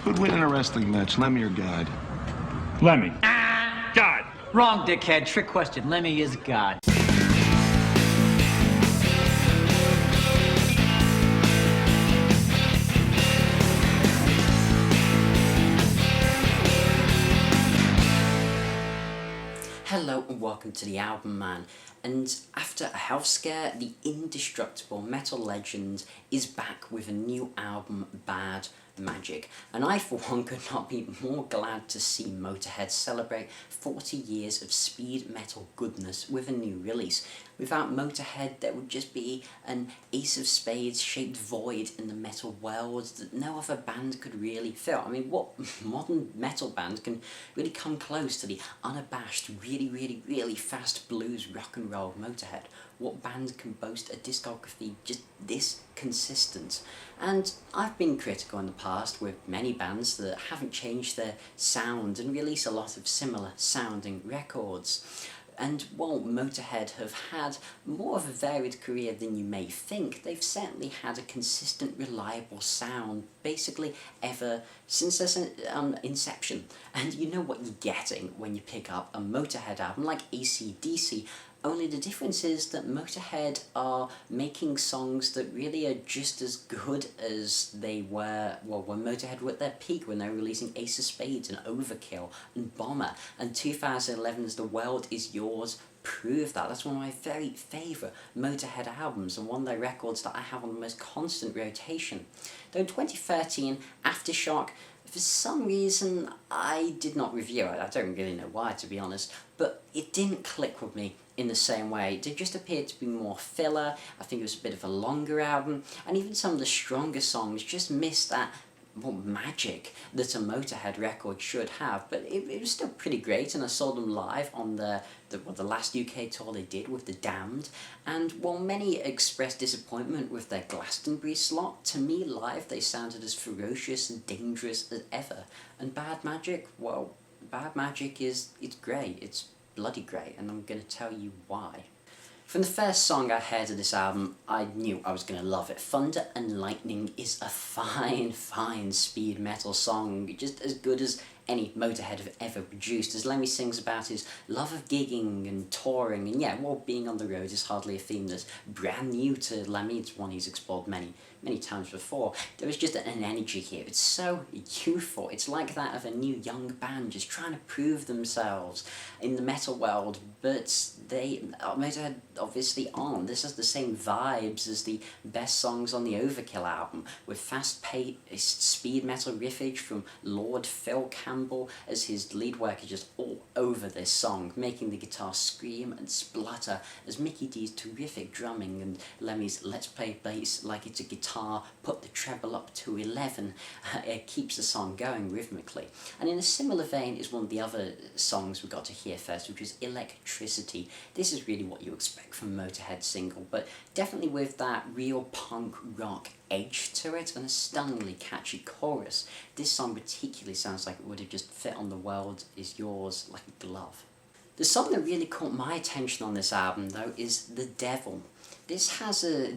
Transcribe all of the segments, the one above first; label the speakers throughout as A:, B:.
A: Who'd win in a wrestling match, Lemmy or God?
B: Lemmy. God.
C: Wrong, dickhead. Trick question. Lemmy is God.
D: Hello and welcome to TheAIbumMan, and after a health scare, the indestructible metal legend is back with a new album, Bad Magic, and I for one could not be more glad to see Motorhead celebrate 40 years of speed metal goodness with a new release. Without Motorhead, there would just be an ace of spades shaped void in the metal world that no other band could really fill. I mean, what modern metal band can really come close to the unabashed, really fast blues rock and roll Motorhead? What band can boast a discography just this consistent? And I've been critical in the past with many bands that haven't changed their sound and release a lot of similar sounding records. And while Motorhead have had more of a varied career than you may think, they've certainly had a consistent, reliable sound basically ever since their inception. And you know what you're getting when you pick up a Motorhead album like AC/DC, only the difference is that Motorhead are making songs that really are just as good as they were, well, when Motorhead were at their peak, when they were releasing Ace of Spades and Overkill and Bomber, and 2011's The World Is Yours proved that. That's one of my very favourite Motorhead albums and one of their records that I have on the most constant rotation. Though in 2013, Aftershock, for some reason I did not review it. I don't really know why, to be honest, but it didn't click with me in the same way. It just appeared to be more filler. I think it was a bit of a longer album, and even some of the stronger songs just missed that magic that a Motorhead record should have. But it was still pretty great, and I saw them live on the last UK tour they did with The Damned, and while many expressed disappointment with their Glastonbury slot, to me live they sounded as ferocious and dangerous as ever. And Bad Magic, well, Bad Magic it's great, it's bloody great, and I'm going to tell you why. From the first song I heard of this album, I knew I was going to love it. Thunder and Lightning is a fine speed metal song, just as good as any Motorhead have ever produced, as Lemmy sings about his love of gigging and touring, and yeah, well, being on the road is hardly a theme that's brand new to Lemmy. It's one he's explored many times before. There is just an energy here. It's so youthful. It's like that of a new young band just trying to prove themselves in the metal world, but Motorhead obviously aren't. This has the same vibes as the best songs on the Overkill album, with fast-paced speed metal riffage from Lord Phil Campbell, as his lead work is just all over this song, making the guitar scream and splutter, as Mickey D's terrific drumming and Lemmy's let's play bass like it's a guitar, put the treble up to 11, it keeps the song going rhythmically. And in a similar vein is one of the other songs we got to hear first, which was Electricity. This is really what you expect from a Motorhead single, but definitely with that real punk rock edge to it and a stunningly catchy chorus. This song particularly sounds like it would have just fit on The World Is Yours like a glove. The song that really caught my attention on this album, though, is The Devil. This has a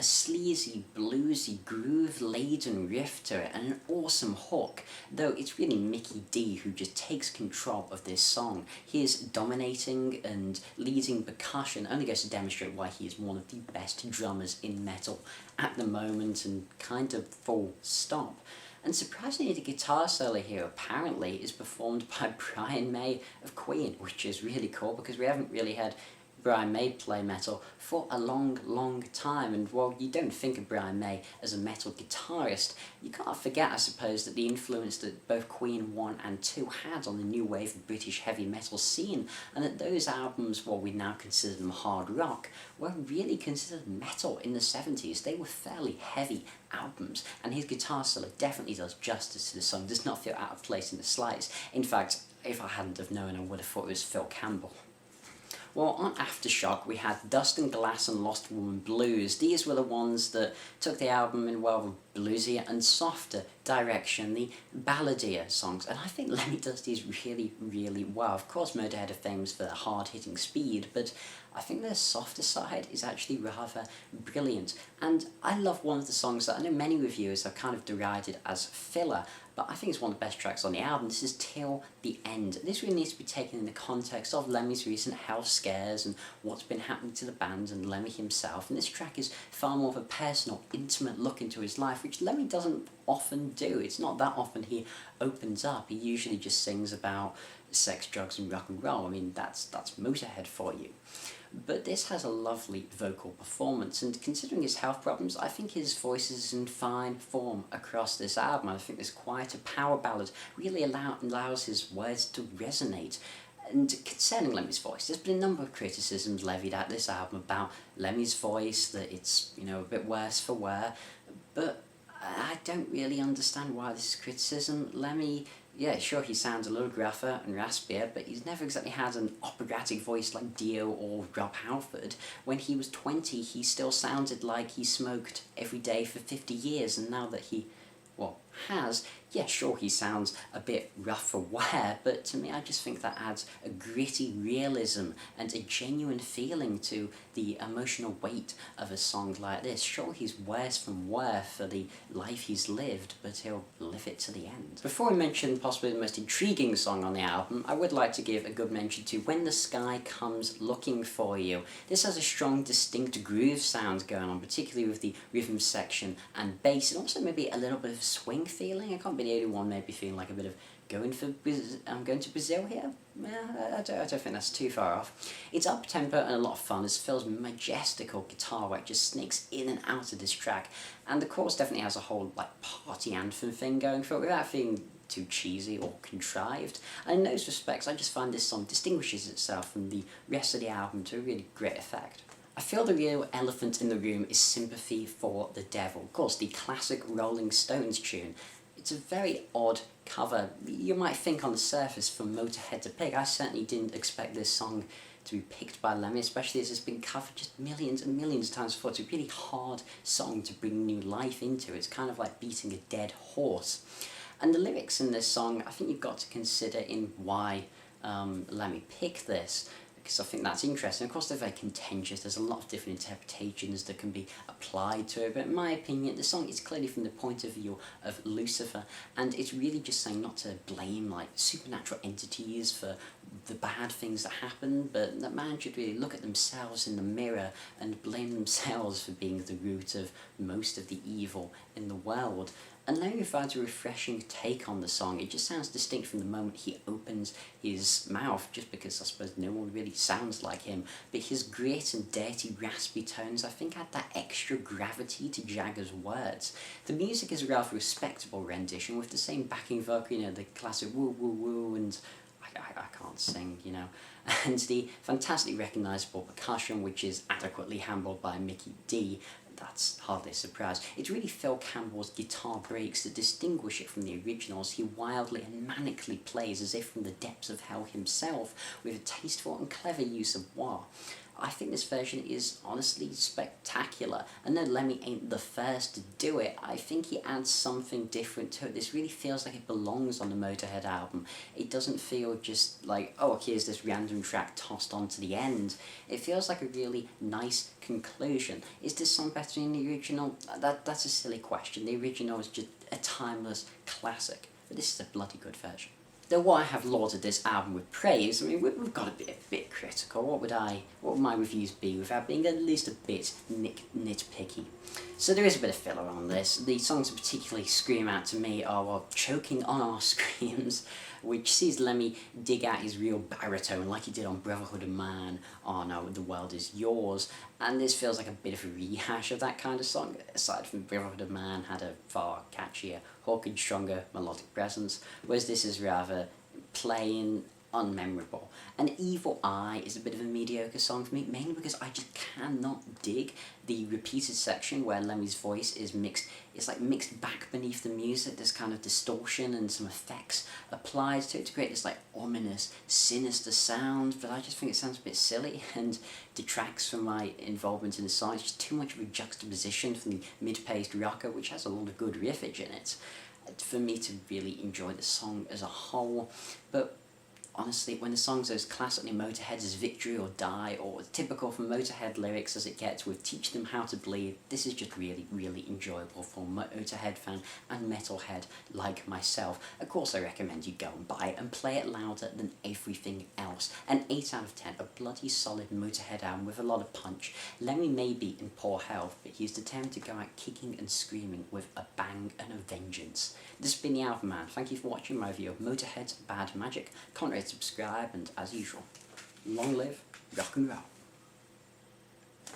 D: sleazy, bluesy, groove-laden riff to it and an awesome hook, though it's really Mickey D who just takes control of this song. He is dominating and leading percussion, only goes to demonstrate why he is one of the best drummers in metal at the moment, and kind of full stop. And surprisingly, the guitar solo here apparently is performed by Brian May of Queen, which is really cool because we haven't really had Brian May play metal for a long time, and while you don't think of Brian May as a metal guitarist, you can't forget, I suppose, that the influence that both Queen 1 and 2 had on the new wave of British heavy metal scene, and that those albums, while we now consider them hard rock, were really considered metal in the 70s. They were fairly heavy albums, and his guitar solo definitely does justice to the song, does not feel out of place in the slightest. In fact, if I hadn't have known, I would have thought it was Phil Campbell. Well, on Aftershock, we had Dust and Glass and Lost Woman Blues. These were the ones that took the album in, well, a bluesier and softer direction, the balladier songs. And I think Lemmy does these really well. Of course, Motorhead are famous for their hard-hitting speed, but I think their softer side is actually rather brilliant. And I love one of the songs that I know many reviewers have kind of derided as filler, but I think it's one of the best tracks on the album. This is Till the End. This really needs to be taken in the context of Lemmy's recent health scares and what's been happening to the band and Lemmy himself, and this track is far more of a personal, intimate look into his life, which Lemmy doesn't often do. It's not that often he opens up. He usually just sings about sex, drugs and rock and roll. I mean, that's Motorhead for you. But this has a lovely vocal performance, and considering his health problems, I think his voice is in fine form across this album. I think this quieter power ballad really allows his words to resonate. And concerning Lemmy's voice, there's been a number of criticisms levied at this album about Lemmy's voice, that it's, you know, a bit worse for wear, but I don't really understand why this is criticism. Lemmy, yeah, sure, he sounds a little gruffer and raspier, but he's never exactly had an operatic voice like Dio or Rob Halford. When he was 20, he still sounded like he smoked every day for 50 years, and now that he, well, has, yeah, sure, he sounds a bit rough for wear, but to me, I just think that adds a gritty realism and a genuine feeling to the emotional weight of a song like this. Sure, he's worse from wear for the life he's lived, but he'll live it to the end. Before we mention possibly the most intriguing song on the album, I would like to give a good mention to When the Sky Comes Looking For You. This has a strong, distinct groove sound going on, particularly with the rhythm section and bass, and also maybe a little bit of a swing feeling. I can't be the only one maybe feeling like a bit of going to Brazil here. Yeah, I don't think that's too far off. It's up-tempo and a lot of fun. This Phil's majestical guitar work just sneaks in and out of this track, and the chorus definitely has a whole like party anthem thing going for it without feeling too cheesy or contrived. And in those respects, I just find this song distinguishes itself from the rest of the album to a really great effect. I feel the real elephant in the room is Sympathy For The Devil, of course the classic Rolling Stones tune. It's a very odd cover. You might think on the surface for Motorhead to pick. I certainly didn't expect this song to be picked by Lemmy, especially as it's been covered just millions and millions of times before. It's a really hard song to bring new life into. It's kind of like beating a dead horse. And the lyrics in this song, I think you've got to consider in why Lemmy picked this, because I think that's interesting. Of course, they're very contentious. There's a lot of different interpretations that can be applied to it, but in my opinion, the song is clearly from the point of view of Lucifer, and it's really just saying not to blame like supernatural entities for the bad things that happen, but that man should really look at themselves in the mirror and blame themselves for being the root of most of the evil in the world. And Lemmy provides a refreshing take on the song. It just sounds distinct from the moment he opens his mouth, just because I suppose no one really sounds like him. But his grit and dirty, raspy tones, I think, add that extra gravity to Jagger's words. The music is a rather respectable rendition with the same backing vocal, you know, the classic woo woo woo, and I can't sing, you know, and the fantastically recognisable percussion, which is adequately handled by Mickey D. That's hardly a surprise. It's really Phil Campbell's guitar breaks that distinguish it from the originals. He wildly and manically plays as if from the depths of hell himself, with a tasteful and clever use of wah. I think this version is honestly spectacular, and though Lemmy ain't the first to do it, I think he adds something different to it. This really feels like it belongs on the Motorhead album. It doesn't feel just like, oh, here's this random track tossed onto the end. It feels like a really nice conclusion. Is this song better than the original? That's a silly question. The original is just a timeless classic, but this is a bloody good version. Though while I have lauded this album with praise, I mean, we've got to be a bit critical. What would my reviews be without being at least a bit nitpicky? So there is a bit of filler on this. The songs that particularly scream out to me are, well, Choking on Our Screams, which sees Lemmy dig out his real baritone like he did on Brotherhood of Man, Oh No, The World Is Yours, and this feels like a bit of a rehash of that kind of song. Aside from Brotherhood of Man had a far catchier, hawkish, stronger melodic presence, whereas this is rather plain, unmemorable. And Evil Eye is a bit of a mediocre song for me, mainly because I just cannot dig the repeated section where Lemmy's voice is mixed. It's like mixed back beneath the music. There's kind of distortion and some effects applied to it to create this like ominous, sinister sound, but I just think it sounds a bit silly and detracts from my involvement in the song. It's just too much of a juxtaposition from the mid-paced rocker, which has a lot of good riffage in it, for me to really enjoy the song as a whole. But honestly, when the song's as classically Motorhead as Victory or Die, or typical for Motorhead lyrics as it gets with Teach Them How to Bleed, this is just really, really enjoyable for a Motorhead fan and metalhead like myself. Of course, I recommend you go and buy it and play it louder than everything else. An 8 out of 10, a bloody solid Motorhead album with a lot of punch. Lemmy may be in poor health, but he's determined to go out kicking and screaming with a bang and a vengeance. This has been TheAIbumMan. Thank you for watching my review of Motorhead's Bad Magic. Comment, rate, subscribe, and as usual, long live rock and roll.